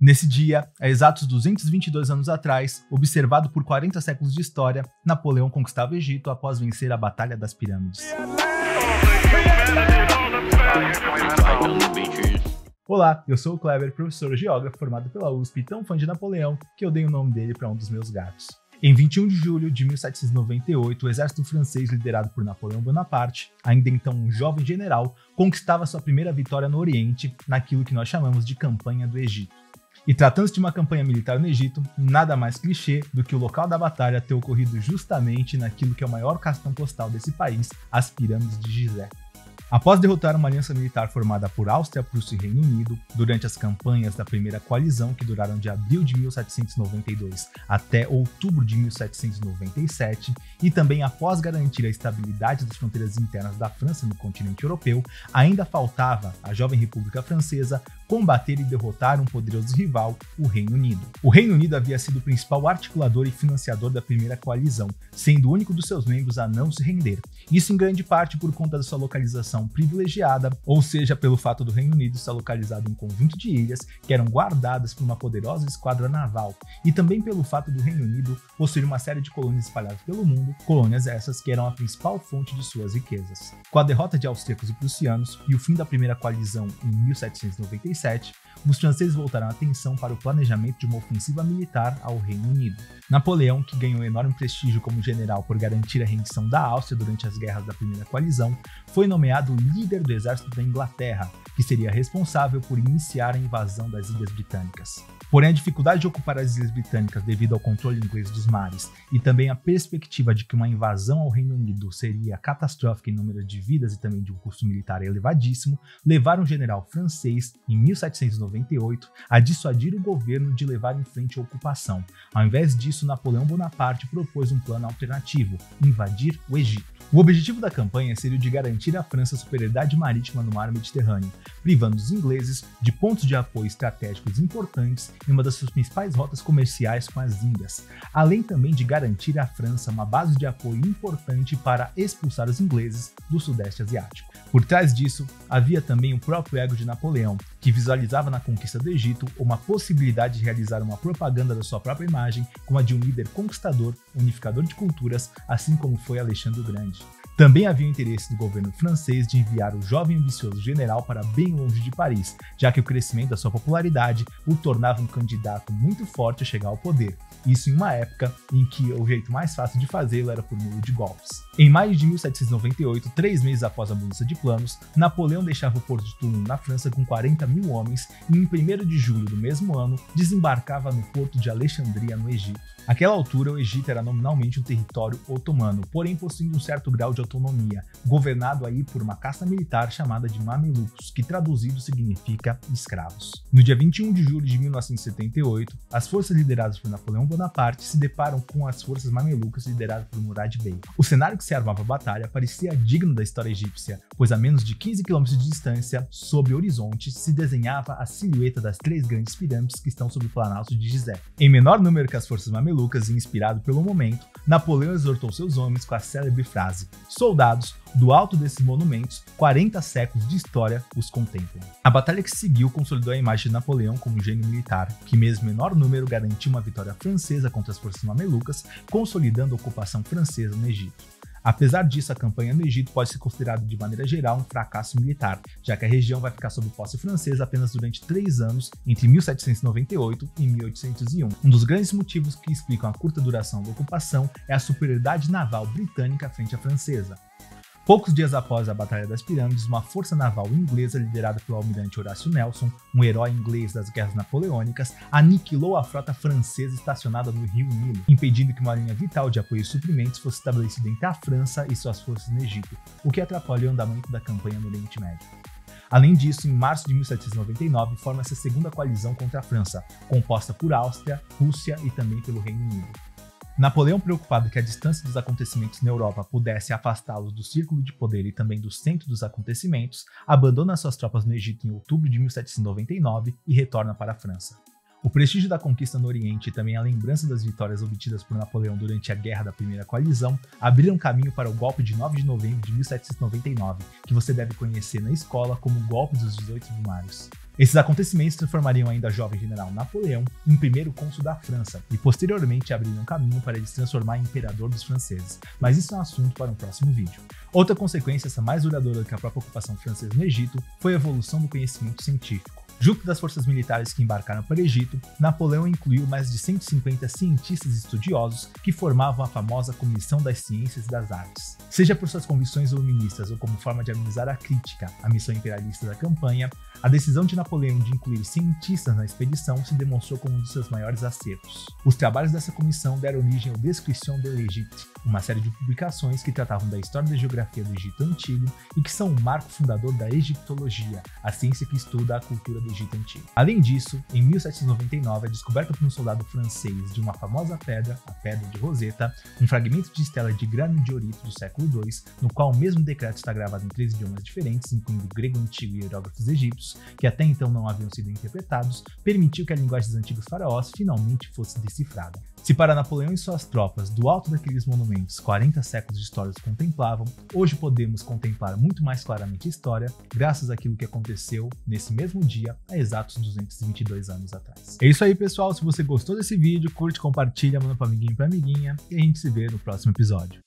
Nesse dia, há exatos 222 anos atrás, observado por 40 séculos de história, Napoleão conquistava o Egito após vencer a Batalha das Pirâmides. Olá, eu sou o Kleber, professor geógrafo formado pela USP e tão fã de Napoleão que eu dei o nome dele para um dos meus gatos. Em 21 de julho de 1798, o exército francês liderado por Napoleão Bonaparte, ainda então um jovem general, conquistava sua primeira vitória no Oriente, naquilo que nós chamamos de Campanha do Egito. E tratando-se de uma campanha militar no Egito, nada mais clichê do que o local da batalha ter ocorrido justamente naquilo que é o maior cartão postal desse país, as Pirâmides de Gizé. Após derrotar uma aliança militar formada por Áustria, Prússia e Reino Unido, durante as campanhas da Primeira Coalizão, que duraram de abril de 1792 até outubro de 1797, e também após garantir a estabilidade das fronteiras internas da França no continente europeu, ainda faltava à jovem República Francesa combater e derrotar um poderoso rival, o Reino Unido. O Reino Unido havia sido o principal articulador e financiador da Primeira Coalizão, sendo o único dos seus membros a não se render. Isso em grande parte por conta da sua localização privilegiada, ou seja, pelo fato do Reino Unido estar localizado em um conjunto de ilhas que eram guardadas por uma poderosa esquadra naval, e também pelo fato do Reino Unido possuir uma série de colônias espalhadas pelo mundo, colônias essas que eram a principal fonte de suas riquezas. Com a derrota de austríacos e prussianos e o fim da Primeira Coalizão em 1797, os franceses voltaram a atenção para o planejamento de uma ofensiva militar ao Reino Unido. Napoleão, que ganhou enorme prestígio como general por garantir a rendição da Áustria durante as guerras da Primeira Coalizão, foi nomeado líder do exército da Inglaterra, que seria responsável por iniciar a invasão das Ilhas Britânicas. Porém, a dificuldade de ocupar as Ilhas Britânicas devido ao controle inglês dos mares e também a perspectiva de que uma invasão ao Reino Unido seria catastrófica em número de vidas e também de um custo militar elevadíssimo, levaram o general francês, em 1798, a dissuadir o governo de levar em frente a ocupação. Ao invés disso, Napoleão Bonaparte propôs um plano alternativo: invadir o Egito. O objetivo da campanha seria o de garantir à França superioridade marítima no mar Mediterrâneo, privando os ingleses de pontos de apoio estratégicos importantes em uma das suas principais rotas comerciais com as Índias, além também de garantir à França uma base de apoio importante para expulsar os ingleses do Sudeste Asiático. Por trás disso, havia também o próprio ego de Napoleão, que visualizava na conquista do Egito uma possibilidade de realizar uma propaganda da sua própria imagem como a de um líder conquistador, unificador de culturas, assim como foi Alexandre o Grande. Também havia o interesse do governo francês de enviar o jovem e ambicioso general para bem longe de Paris, já que o crescimento da sua popularidade o tornava um candidato muito forte a chegar ao poder. Isso em uma época em que o jeito mais fácil de fazê-lo era por meio de golpes. Em maio de 1798, 3 meses após a mudança de planos, Napoleão deixava o porto de Toulon na França com 40 mil homens e em 1º de julho do mesmo ano desembarcava no porto de Alexandria, no Egito. Àquela altura, o Egito era nominalmente um território otomano, porém possuindo um certo grau de autonomia, governado aí por uma casta militar chamada de mamelucos, que traduzido significa escravos. No dia 21 de julho de 1978, as forças lideradas por Napoleão Bonaparte se deparam com as forças mamelucas lideradas por Murad Bey. O cenário que se armava a batalha parecia digno da história egípcia, pois a menos de 15 km de distância, sob o horizonte, se desenhava a silhueta das 3 grandes pirâmides que estão sob o Planalto de Gizé. Em menor número que as forças mamelucas e inspirado pelo momento, Napoleão exortou seus homens com a célebre frase: "Soldados, do alto desses monumentos, 40 séculos de história os contemplam." A batalha que seguiu consolidou a imagem de Napoleão como um gênio militar, que mesmo em menor número garantiu uma vitória francesa contra as forças mamelucas, consolidando a ocupação francesa no Egito. Apesar disso, a campanha no Egito pode ser considerada de maneira geral um fracasso militar, já que a região vai ficar sob posse francesa apenas durante 3 anos, entre 1798 e 1801. Um dos grandes motivos que explicam a curta duração da ocupação é a superioridade naval britânica frente à francesa. Poucos dias após a Batalha das Pirâmides, uma força naval inglesa liderada pelo almirante Horatio Nelson, um herói inglês das guerras napoleônicas, aniquilou a frota francesa estacionada no rio Nilo, impedindo que uma linha vital de apoio e suprimentos fosse estabelecida entre a França e suas forças no Egito, o que atrapalhou o andamento da campanha no Oriente Médio. Além disso, em março de 1799, forma-se a segunda coalizão contra a França, composta por Áustria, Rússia e também pelo Reino Unido. Napoleão, preocupado que a distância dos acontecimentos na Europa pudesse afastá-los do círculo de poder e também do centro dos acontecimentos, abandona suas tropas no Egito em outubro de 1799 e retorna para a França. O prestígio da conquista no Oriente e também a lembrança das vitórias obtidas por Napoleão durante a Guerra da Primeira Coalizão abriram caminho para o golpe de 9 de novembro de 1799, que você deve conhecer na escola como o Golpe dos 18 Brumários. Esses acontecimentos transformariam ainda o jovem general Napoleão em primeiro cônsul da França e posteriormente abririam caminho para ele se transformar em imperador dos franceses, mas isso é um assunto para um próximo vídeo. Outra consequência, essa mais duradoura que a própria ocupação francesa no Egito, foi a evolução do conhecimento científico. Junto das forças militares que embarcaram para o Egito, Napoleão incluiu mais de 150 cientistas estudiosos que formavam a famosa Comissão das Ciências e das Artes. Seja por suas convicções iluministas ou como forma de amenizar a crítica à missão imperialista da campanha, a decisão de Napoleão de incluir cientistas na expedição se demonstrou como um dos seus maiores acertos. Os trabalhos dessa comissão deram origem ao Description de l'Égypte, uma série de publicações que tratavam da história e da geografia do Egito Antigo e que são o marco fundador da egiptologia, a ciência que estuda a cultura do Egito Antigo. Além disso, em 1799 é descoberta por um soldado francês de uma famosa pedra, a Pedra de Roseta, um fragmento de estela de grano de orito do século II, no qual o mesmo decreto está gravado em 3 idiomas diferentes, incluindo grego antigo e hieróglifos egípcios, que até então não haviam sido interpretados, permitiu que a linguagem dos antigos faraós finalmente fosse decifrada. Se para Napoleão e suas tropas, do alto daqueles monumentos, 40 séculos de história os contemplavam, hoje podemos contemplar muito mais claramente a história, graças àquilo que aconteceu nesse mesmo dia, há exatos 222 anos atrás. É isso aí, pessoal. Se você gostou desse vídeo, curte, compartilha, manda para amiguinho e para amiguinha, e a gente se vê no próximo episódio.